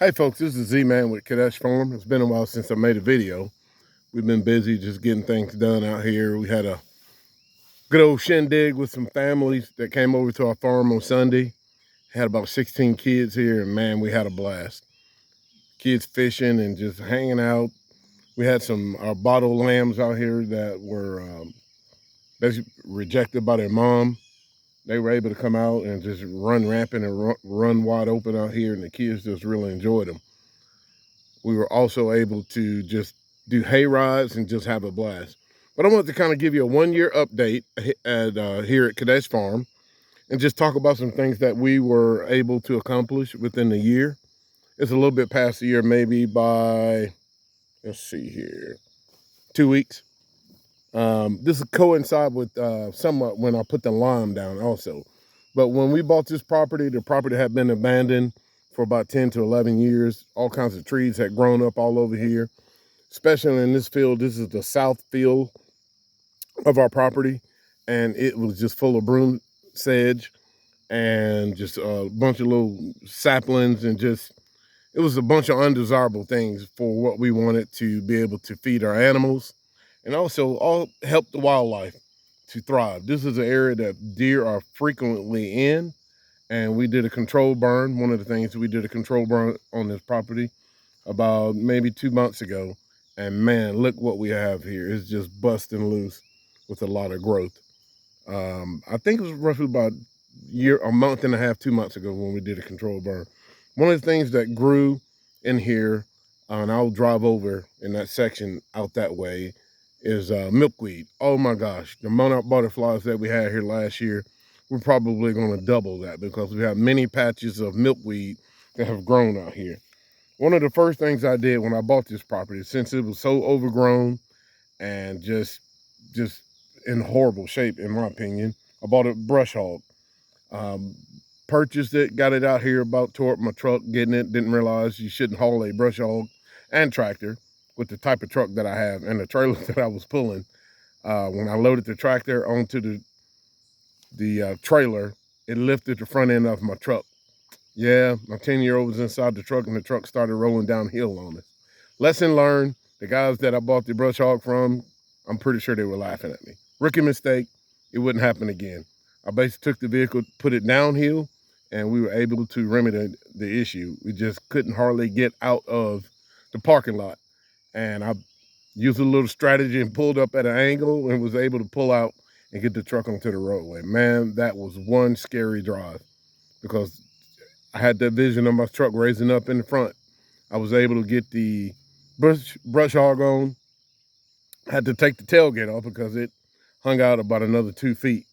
Hey folks, this is Z-Man with Kedesh Farm. It's been a while since I made a video. We've been busy just getting things done out here. We had a good old shindig with some families that came over to our farm on Sunday. Had about 16 kids here, and man, we had a blast. Kids fishing and just hanging out. We had some bottle lambs out here that were basically rejected by their mom. They were able to come out and just run rampant and run wide open out here, and the kids just really enjoyed them. We were also able to just do hay rides and just have a blast. But I want to kind of give you a 1-year update at here at Kedesh Farm and just talk about some things that we were able to accomplish within the year. It's a little bit past the year, maybe by, let's see here, 2 weeks. This will coincide with somewhat when I put the lime down also. But when we bought this property, the property had been abandoned for about 10 to 11 years. All kinds of trees had grown up all over here, especially in this field. This is the south field of our property, and it was just full of broom sedge and just a bunch of little saplings, and just, it was a bunch of undesirable things for what we wanted to be able to feed our animals and also all help the wildlife to thrive. This is an area that deer are frequently in, and we did a control burn. One of the things, we did a control burn on this property about maybe 2 months ago. And man, look what we have here. It's just busting loose with a lot of growth. I think it was roughly about a month and a half, 2 months ago when we did a control burn. One of the things that grew in here, and I'll drive over in that section out that way, is milkweed. Oh my gosh, the monarch butterflies that we had here last year, we're probably going to double that because we have many patches of milkweed that have grown out here. One of the first things I did when I bought this property, since it was so overgrown and just in horrible shape, in my opinion, I bought a brush hog. Purchased it, got it out here, about tore up my truck getting it. Didn't realize you shouldn't haul a brush hog and tractor with the type of truck that I have and the trailer that I was pulling. When I loaded the tractor onto the trailer, it lifted the front end of my truck. Yeah, my 10-year-old was inside the truck, and the truck started rolling downhill on us. Lesson learned. The guys that I bought the brush hog from, I'm pretty sure they were laughing at me. Rookie mistake. It wouldn't happen again. I basically took the vehicle, put it downhill, and we were able to remedy the issue. We just couldn't hardly get out of the parking lot. And I used a little strategy and pulled up at an angle and was able to pull out and get the truck onto the roadway. Man, that was one scary drive because I had that vision of my truck raising up in the front. I was able to get the brush hog on. Had to take the tailgate off because it hung out about another 2 feet.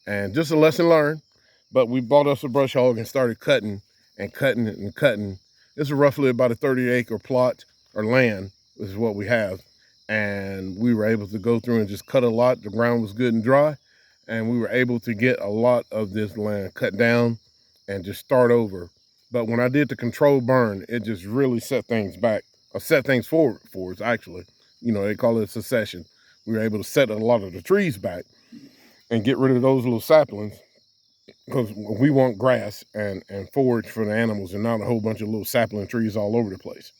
And just a lesson learned. But we bought us a brush hog and started cutting and cutting and cutting. This is roughly about a 30-acre plot or land is what we have. And we were able to go through and just cut a lot. The ground was good and dry. And we were able to get a lot of this land cut down and just start over. But when I did the control burn, it just really set things back, or set things forward for us, actually. You know, they call it succession. We were able to set a lot of the trees back and get rid of those little saplings because we want grass and forage for the animals and not a whole bunch of little sapling trees all over the place.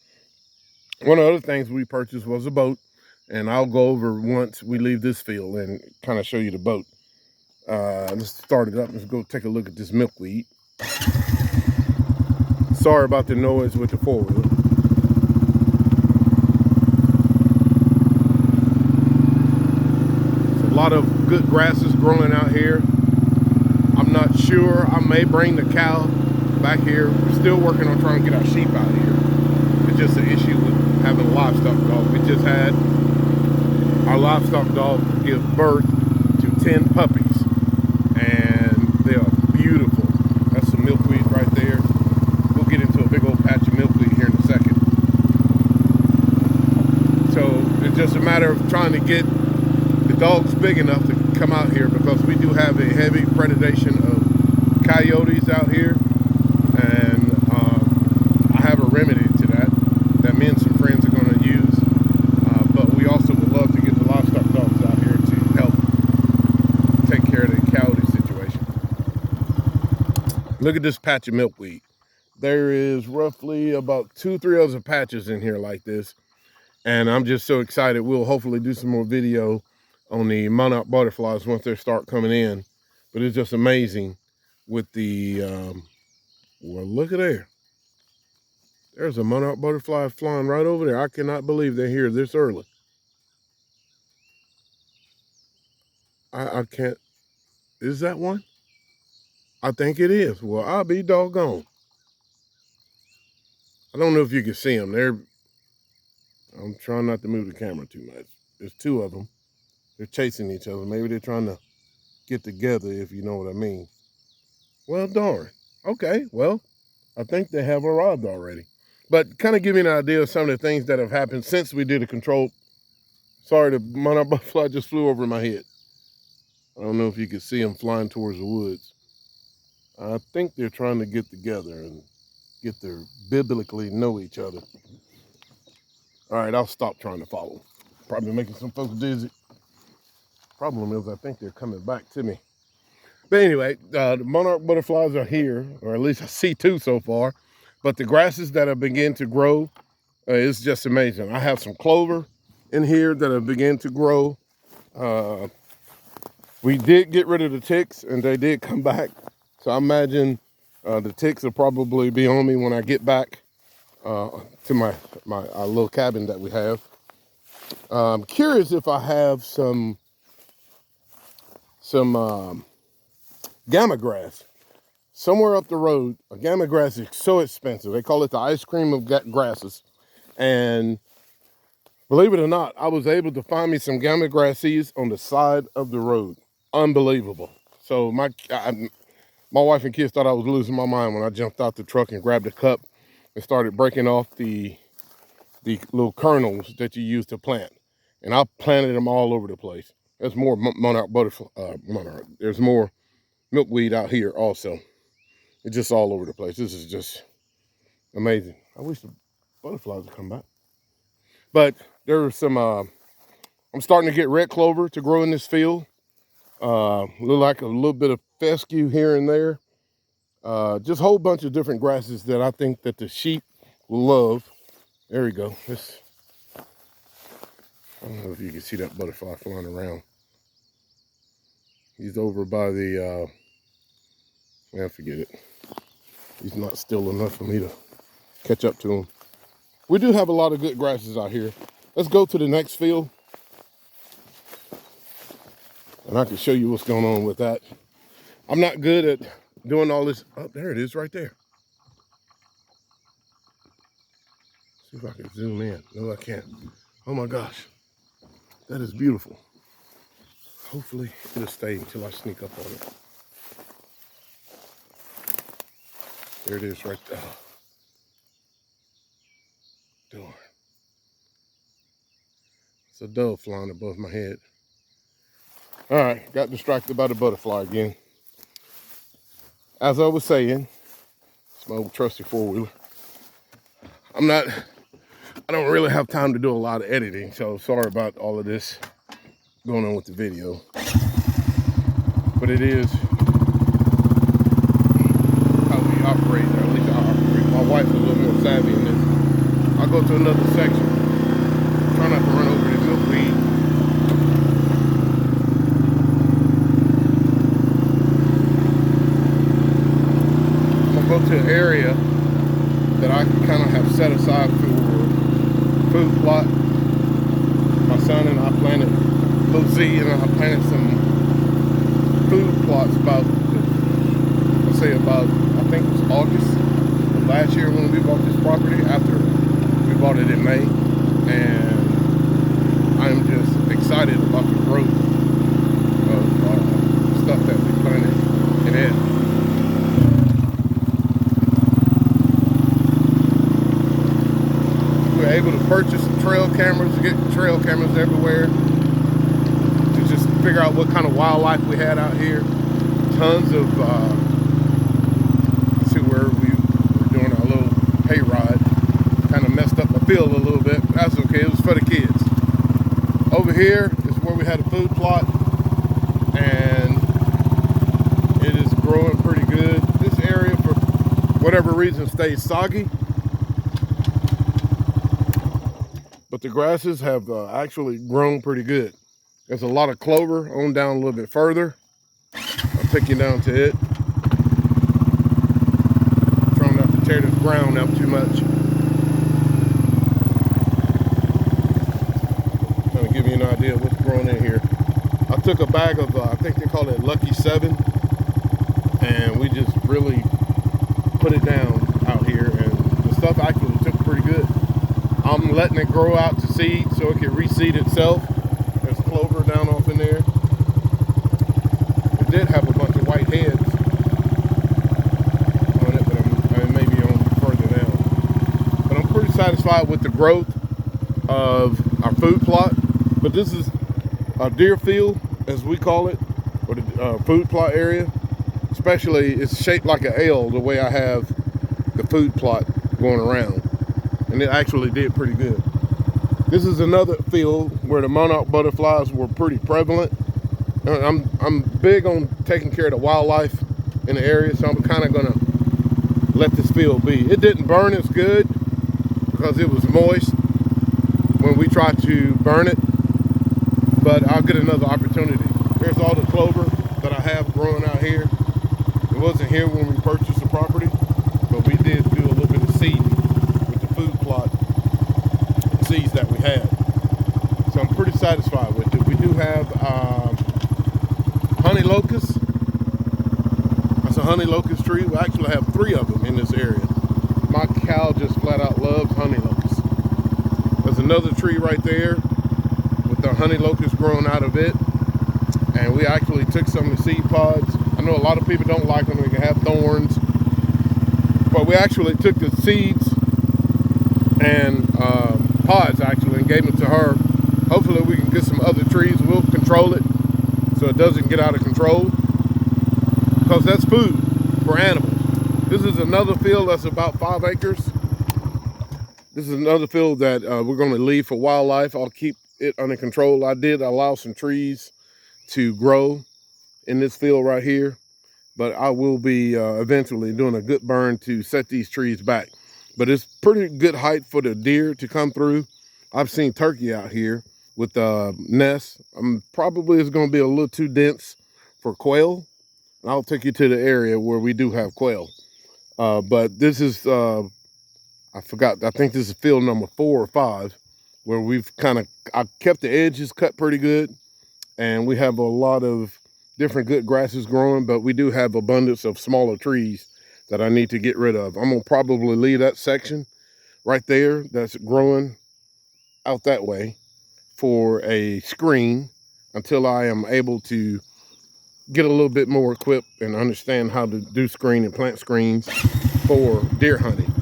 One of the other things we purchased was a boat, and I'll go over once we leave this field and kind of show you the boat. Let's start it up. Let's go take a look at this milkweed. Sorry about the noise with the four-wheel. There's a lot of good grasses growing out here. I'm not sure. I may bring the cow back here. We're still working on trying to get our sheep out here. It's just an issue with having a livestock dog. We just had our livestock dog give birth to 10 puppies, and they are beautiful. That's some milkweed right there. We'll get into a big old patch of milkweed here in a second. So it's just a matter of trying to get the dogs big enough to come out here because we do have a heavy predation of coyotes out here, and I have a remedy to that me and some friends are going to use, but we also would love to get the livestock dogs out here to help take care of the coyote situation. Look at this patch of milkweed. There is roughly about 2-3 other patches in here like this. And I'm just so excited. We'll hopefully do some more video on the monarch butterflies once they start coming in. But it's just amazing with the, well, look at there. There's a monarch butterfly flying right over there. I cannot believe they're here this early. I can't, is that one? I think it is. Well, I'll be doggone. I don't know if you can see them. I'm trying not to move the camera too much. There's 2 of them. They're chasing each other. Maybe they're trying to get together, if you know what I mean. Well, darn. Okay, well, I think they have arrived already. But kind of give you an idea of some of the things that have happened since we did a control. Sorry, the monarch butterfly just flew over my head. I don't know if you can see them flying towards the woods. I think they're trying to get together and get to biblically know each other. All right, I'll stop trying to follow. Probably making some folks dizzy. Problem is, I think they're coming back to me. But anyway, the monarch butterflies are here, or at least I see 2 so far. But the grasses that have begun to grow, it's just amazing. I have some clover in here that have begun to grow. We did get rid of the ticks, and they did come back. So I imagine the ticks will probably be on me when I get back to my little cabin that we have. I'm curious if I have some gamma grass somewhere up the road. A gamma grass is so expensive. They call it the ice cream of grasses. And believe it or not, I was able to find me some gamma grass seeds on the side of the road. Unbelievable. So my wife and kids thought I was losing my mind when I jumped out the truck and grabbed a cup and started breaking off the little kernels that you use to plant. And I planted them all over the place. There's more monarch butterfly, there's more milkweed out here also. It's just all over the place. This is just amazing. I wish the butterflies would come back. But there are some, I'm starting to get red clover to grow in this field. Look like a little bit of fescue here and there. Just a whole bunch of different grasses that I think that the sheep will love. There we go. I don't know if you can see that butterfly flying around. He's over by the, forget it. He's not still enough for me to catch up to him. We do have a lot of good grasses out here. Let's go to the next field. And I can show you what's going on with that. I'm not good at doing all this. Oh, there it is right there. See if I can zoom in. No, I can't. Oh my gosh. That is beautiful. Hopefully it'll stay until I sneak up on it. There it is right there. Darn. It's a dove flying above my head. All right, got distracted by the butterfly again. As I was saying, it's my old trusty 4-wheeler. I don't really have time to do a lot of editing, so sorry about all of this going on with the video. But it is how we operate, or at least I operate. My wife is a little more savvy in this. I'll go to another section. Try not to run over the milkweed. I'm gonna go to an area that I kind of have set aside for food plot. My son and I planted, little Z and I planted some food plots about, I think it was August of last year when we bought this property, after we bought it in May. And I'm just excited about the growth of stuff that we planted in it. We were able to purchase some trail cameras, get trail cameras everywhere to just figure out what kind of wildlife we had out here. Tons of, see where we were doing our little hay ride. Kind of messed up my field a little bit, but that's okay, it was for the kids. Over here is where we had a food plot, and it is growing pretty good. This area for whatever reason, stays soggy. But the grasses have actually grown pretty good. There's a lot of clover on down a little bit further. I'll take you down to it. Trying not to tear the ground up too much. Trying to give you an idea of what's growing in here. I took a bag of, I think they call it Lucky 7, and we just really put it down out here, and the stuff actually took pretty good. I'm letting it grow out to seed so it can reseed itself. There's clover down off in there. It did have a bunch of white heads on it, but I may be on further down. But I'm pretty satisfied with the growth of our food plot. But this is a deer field, as we call it, or the food plot area. Especially, it's shaped like an L the way I have the food plot going around. And it actually did pretty good. This is another field where the monarch butterflies were pretty prevalent. I'm big on taking care of the wildlife in the area, so I'm kind of gonna let this field be. It didn't burn as good because it was moist when we tried to burn it, but I'll get another opportunity. There's all the clover that I have growing out here. It wasn't here when we purchased the property, but we did do a little bit of seeding with the food plot seeds that we had. So I'm pretty satisfied with it. We do have honey locust. That's a honey locust tree. We actually have 3 of them in this area. My cow just flat out loves honey locust. There's another tree right there with the honey locust growing out of it. And we actually took some of the seed pods. I know a lot of people don't like them. They can have thorns. But we actually took the seeds and pods actually and gave them to her. Hopefully we can get some other trees. We'll control it so it doesn't get out of control, because that's food for animals. This is another field that's about 5 acres. This is another field that we're going to leave for wildlife. I'll keep it under control. I did allow some trees to grow in this field right here, but I will be eventually doing a good burn to set these trees back. But it's pretty good height for the deer to come through. I've seen turkey out here with nests. Probably it's going to be a little too dense for quail. I'll take you to the area where we do have quail. But this is, I forgot, I think this is field number 4 or 5, where we've I kept the edges cut pretty good. And we have a lot of different good grasses growing, but we do have abundance of smaller trees that I need to get rid of. I'm gonna probably leave that section right there that's growing out that way for a screen until I am able to get a little bit more equipped and understand how to do screen and plant screens for deer hunting.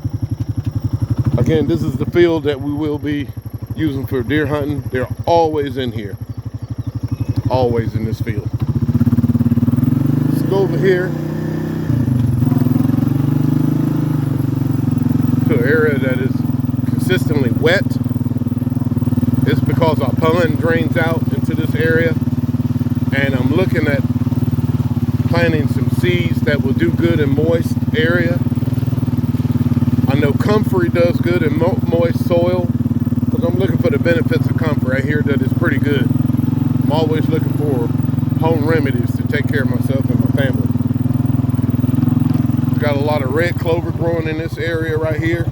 Again, this is the field that we will be using for deer hunting. They're always in here, always in this field. Let's go over here to an area that is consistently wet. It's because our pond drains out into this area, and I'm looking at planting some seeds that will do good in moist area. I know comfrey does good in moist soil, because I'm looking for the benefits of comfrey. I hear that it's pretty good. I'm always looking for home remedies to take care of myself and my family. We've got a lot of red clover growing in this area right here.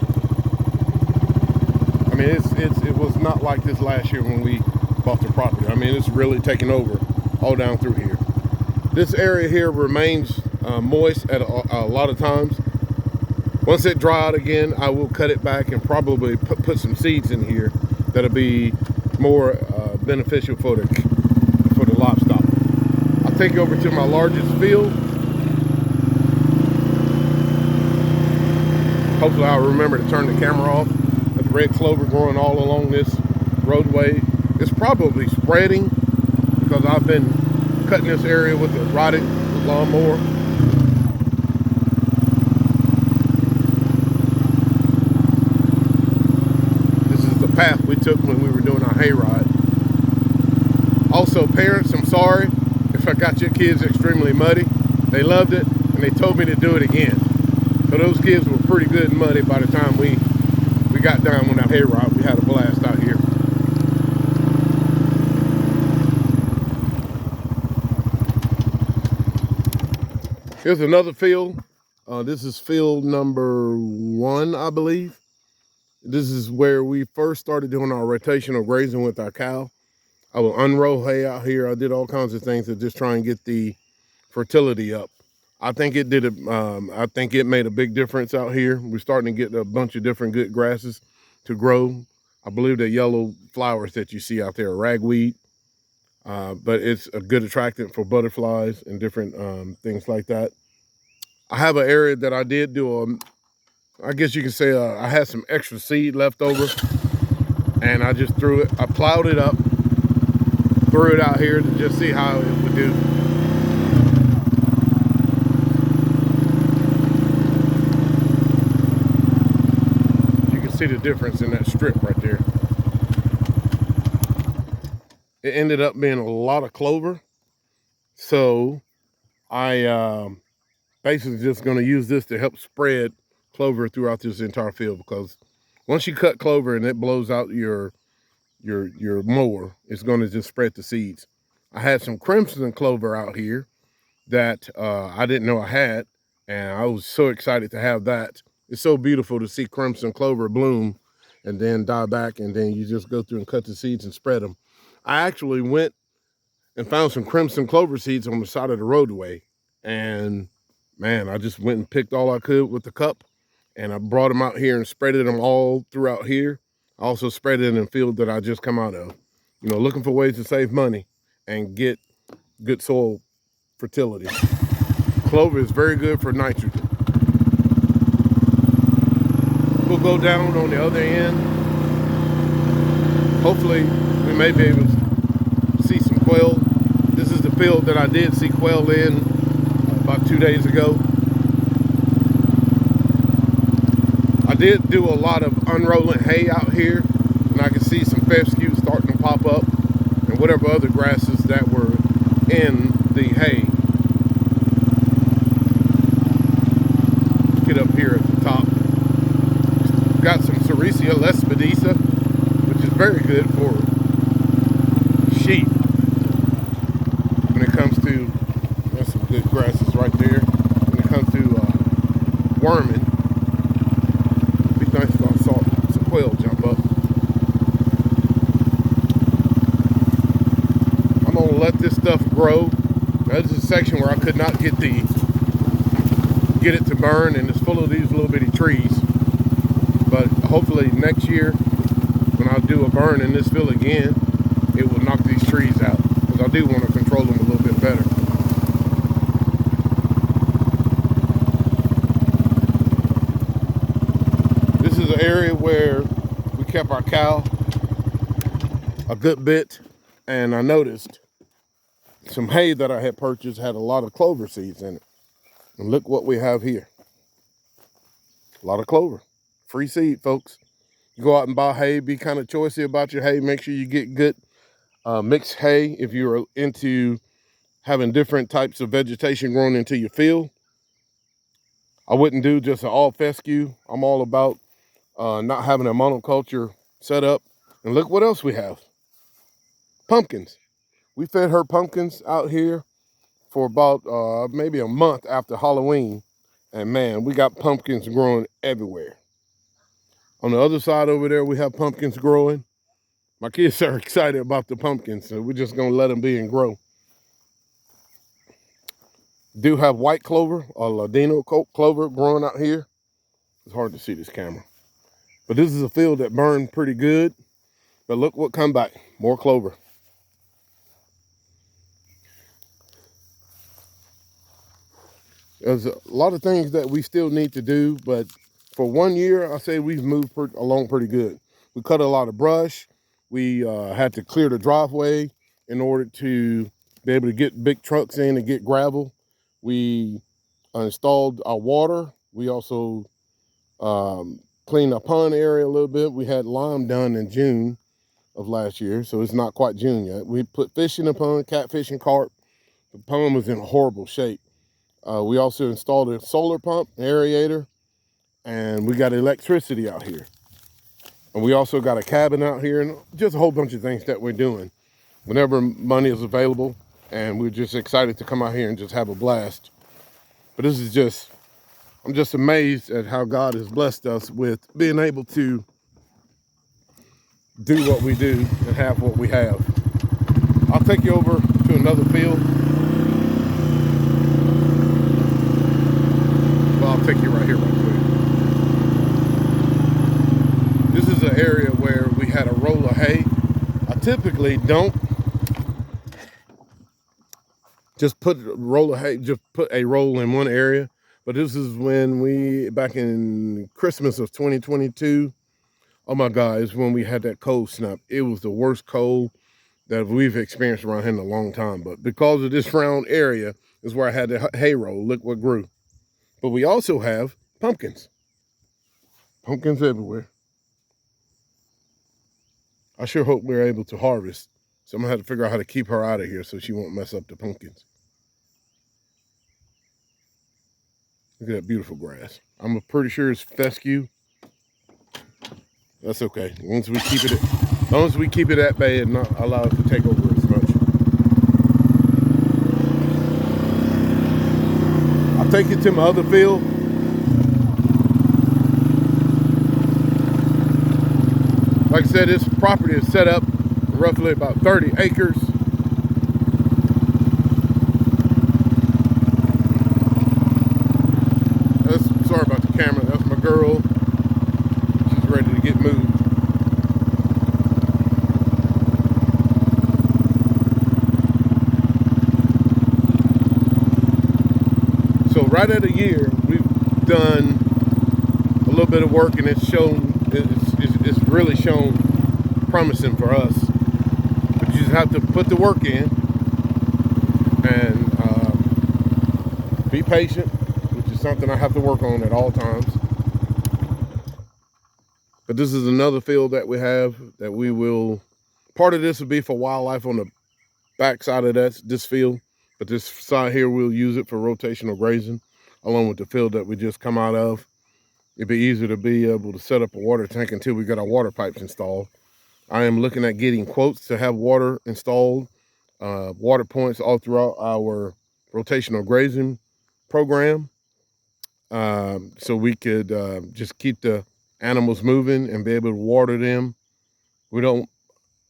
I mean, it was not like this last year when we bought the property. I mean, it's really taken over all down through here. This area here remains moist at a lot of times. Once it dries out again, I will cut it back and probably put some seeds in here that'll be more beneficial for the livestock. I'll take you over to my largest field. Hopefully I'll remember to turn the camera off. There's red clover growing all along this roadway. It's probably spreading because I've been cutting this area with a riding lawnmower. This is the path we took when we were doing our hayride. Also, parents, I'm sorry if I got your kids extremely muddy. They loved it and they told me to do it again. So those kids were pretty good and muddy by the time we got done on that hay route. We had a blast out here. Here's another field. This is field number 1, I believe. This is where we first started doing our rotational grazing with our cow. I will unroll hay out here. I did all kinds of things to just try and get the fertility up. I think it did. I think it made a big difference out here. We're starting to get a bunch of different good grasses to grow. I believe the yellow flowers that you see out there are ragweed, but it's a good attractant for butterflies and different things like that. I have an area that I did do I guess you could say I had some extra seed left over, and I just threw it. I plowed it up, threw it out here to just see how it would do. See the difference in that strip right there. It ended up being a lot of clover, so I basically just going to use this to help spread clover throughout this entire field, because once you cut clover and it blows out your mower, it's going to just spread the seeds. I had some crimson clover out here that I didn't know I had, and I was so excited to have that. It's so beautiful to see crimson clover bloom and then die back, and then you just go through and cut the seeds and spread them. I actually went and found some crimson clover seeds on the side of the roadway, and man, I just went and picked all I could with the cup, and I brought them out here and spreaded them all throughout here. I also spread it in the field that I just come out of. You know, looking for ways to save money and get good soil fertility. Clover is very good for nitrogen. We'll go down on the other end. Hopefully we may be able to see some quail. This is the field that I did see quail in about 2 days ago. I did do a lot of unrolling hay out here, and I can see some fescue starting to pop up and whatever other grasses that were in the hay. Get up here at the top. Got some Sericea lespedisa, which is very good for sheep. When it comes to, there's some good grasses right there. When it comes to worming, it'd be nice if I saw some quail jump up. I'm gonna let this stuff grow. Now, this is a section where I could not get it to burn, and it's full of these little bitty trees. But hopefully next year, when I do a burn in this field again, it will knock these trees out, because I do want to control them a little bit better. This is an area where we kept our cow a good bit, and I noticed some hay that I had purchased had a lot of clover seeds in it. And look what we have here. A lot of clover. Free seed, folks. You go out and buy hay, be kind of choicey about your hay. Make sure you get good mixed hay if you're into having different types of vegetation growing into your field. I wouldn't do just an all fescue. I'm all about not having a monoculture set up. And look what else we have. Pumpkins. We fed her pumpkins out here for about maybe a month after Halloween. And man, we got pumpkins growing everywhere. On the other side over there, we have pumpkins growing. My kids are excited about the pumpkins, so we're just gonna let them be and grow. Do have white clover, or Ladino clover growing out here. It's hard to see this camera. But this is a field that burned pretty good. But look what come back, more clover. There's a lot of things that we still need to do, but for 1 year, I say we've moved along pretty good. We cut a lot of brush. We had to clear the driveway in order to be able to get big trucks in and get gravel. We installed our water. We also cleaned our pond area a little bit. We had lime done in June of last year, so it's not quite June yet. We put fish in the pond, catfish and carp. The pond was in horrible shape. We also installed a solar pump, an aerator. and we got electricity out here. And we also got a cabin out here and just a whole bunch of things that we're doing whenever money is available. And we're just excited to come out here and just have a blast. But this is just, I'm just amazed at how God has blessed us with being able to do what we do and have what we have. I'll take you over to another field. Well, I'll take you right here real quick. This is an area where we had a roll of hay. I typically don't just put a roll of hay, just put a roll in one area. But this is when we, back in Christmas of 2022, oh my God, it's when we had that cold snap. It was the worst cold that we've experienced around here in a long time. But because of this round area is where I had the hay roll, look what grew. But we also have pumpkins. Pumpkins everywhere. I sure hope we're able to harvest. So I'm gonna have to figure out how to keep her out of here so she won't mess up the pumpkins. Look at that beautiful grass. I'm pretty sure it's fescue. That's okay. As long as we keep it at bay and not allow it to take over as much. I'll take you to my other field. Like I said, this property is set up roughly about 30 acres. Sorry about the camera. That's my girl. She's ready to get moved. So right at a year, we've done a little bit of work, and it's really shown promising for us. But you just have to put the work in and be patient, which is something I have to work on at all times. But this is another field that we have that we will, part of this will be for wildlife on the back side of this field, but this side here we'll use it for rotational grazing along with the field that we just come out of. It'd be easier to be able to set up a water tank until we get our water pipes installed. I am looking at getting quotes to have water installed, water points all throughout our rotational grazing program, so we could just keep the animals moving and be able to water them. We don't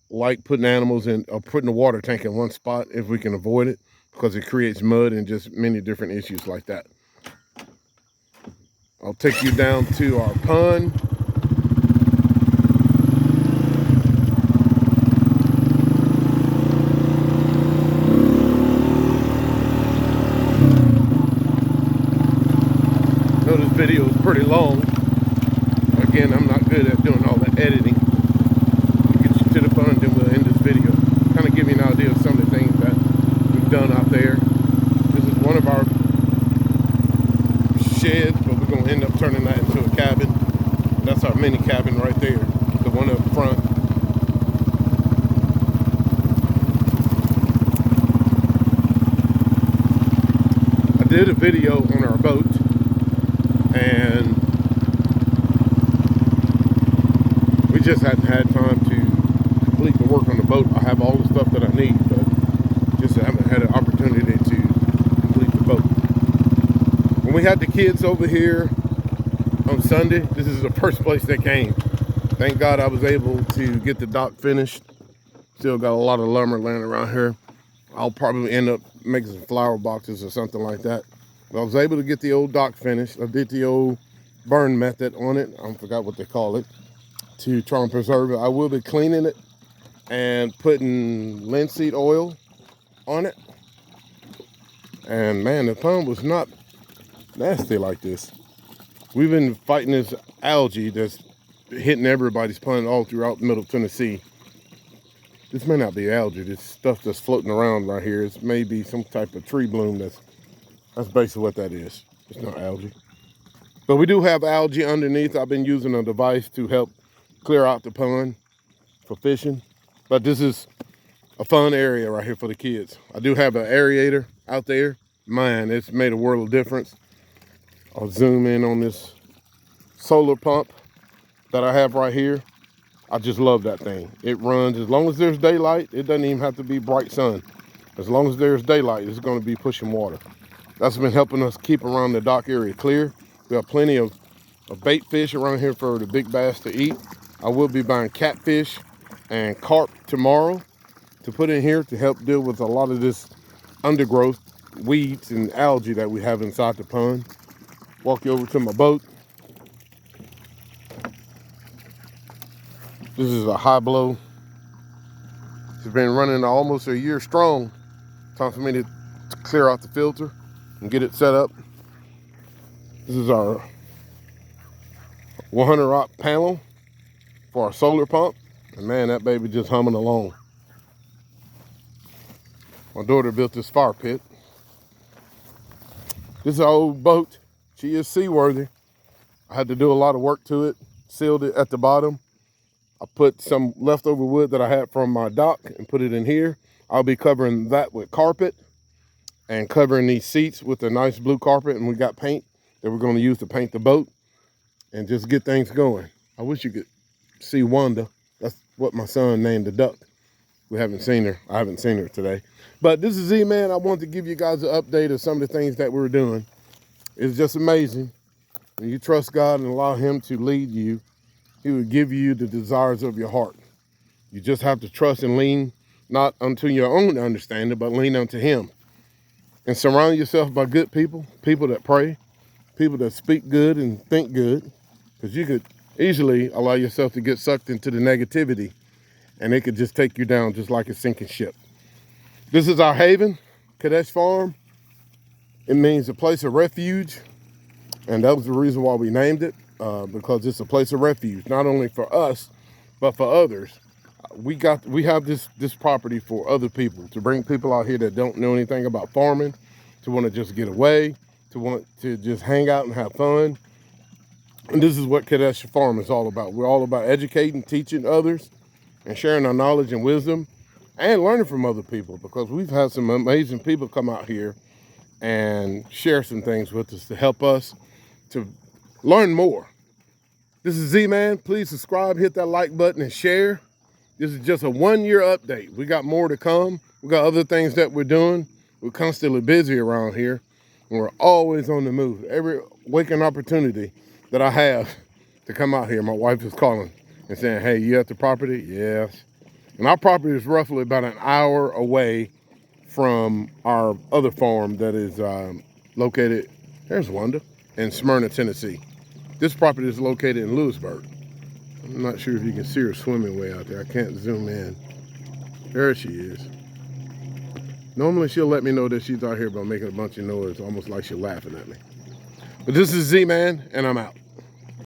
like putting animals in or putting a water tank in one spot if we can avoid it, because it creates mud and just many different issues like that. I'll take you down to our pond. I know this video is pretty long. Again, I'm not good at doing all the editing. We'll get you to the pond, then we'll end this video. Kind of give you an idea of some of the things that we've done out there. This is one of our sheds, but we're going to end up turning that into a cabin. That's our mini cabin right there, the one up front. I did a video on our boat, and we just hadn't had time to complete the work on the boat. I have all the stuff that I need, but just haven't had an opportunity to complete the boat. When we had the kids over here on Sunday, this is the first place they came. Thank God I was able to get the dock finished. Still got a lot of lumber laying around here. I'll probably end up making some flower boxes or something like that. But I was able to get the old dock finished. I did the old burn method on it. I forgot what they call it, to try and preserve it. I will be cleaning it and putting linseed oil on it. And man, the pond was not nasty like this. We've been fighting this algae that's hitting everybody's pond all throughout middle Tennessee. This may not be algae. This stuff that's floating around right here, it may be some type of tree bloom. That's basically what that is. It's not algae. But we do have algae underneath. I've been using a device to help clear out the pond for fishing. But this is a fun area right here for the kids. I do have an aerator out there. Man, it's made a world of difference. I'll zoom in on this solar pump that I have right here. I just love that thing. It runs as long as there's daylight. It doesn't even have to be bright sun. As long as there's daylight, it's going to be pushing water. That's been helping us keep around the dock area clear. We have plenty of bait fish around here for the big bass to eat. I will be buying catfish and carp tomorrow to put in here to help deal with a lot of this undergrowth, weeds and algae that we have inside the pond. Walk you over to my boat. This is a high blow. It's been running almost a year strong. Time for me to clear out the filter and get it set up. This is our 100-watt panel for our solar pump. And man, that baby just humming along. My daughter built this fire pit. This is an old boat. She is seaworthy. I had to do a lot of work to it. Sealed it at the bottom. I put some leftover wood that I had from my dock and put it in here. I'll be covering that with carpet and covering these seats with a nice blue carpet. And we got paint that we're going to use to paint the boat and just get things going. I wish you could see Wanda. That's what my son named the duck. We haven't seen her. I haven't seen her today. But this is Z-Man. I wanted to give you guys an update of some of the things that we're doing. It's just amazing. When you trust God and allow him to lead you, he will give you the desires of your heart. You just have to trust and lean, not unto your own understanding, but lean unto him. And surround yourself by good people, people that pray, people that speak good and think good, because you could easily allow yourself to get sucked into the negativity and it could just take you down just like a sinking ship. This is our haven, Kedesh Farm. It means a place of refuge. And that was the reason why we named it, because it's a place of refuge, not only for us, but for others. We have this property for other people, to bring people out here that don't know anything about farming, to want to just get away, to want to just hang out and have fun. And this is what Kedesh Farm is all about. We're all about educating, teaching others, and sharing our knowledge and wisdom, and learning from other people, because we've had some amazing people come out here and share some things with us to help us to learn more. This is Z-Man. Please subscribe, hit that like button, and share. This is just a 1-year update. We got more to come. We got other things that we're doing. We're constantly busy around here, and we're always on the move. Every waking opportunity that I have to come out here, my wife is calling and saying, hey, you at the property? Yes. And our property is roughly about an hour away from our other farm that is located, there's Wanda, in Smyrna, Tennessee. This property is located in Lewisburg. I'm not sure if you can see her swimming way out there. I can't zoom in. There she is. Normally she'll let me know that she's out here by making a bunch of noise, almost like she's laughing at me. But this is Z-Man, and I'm out.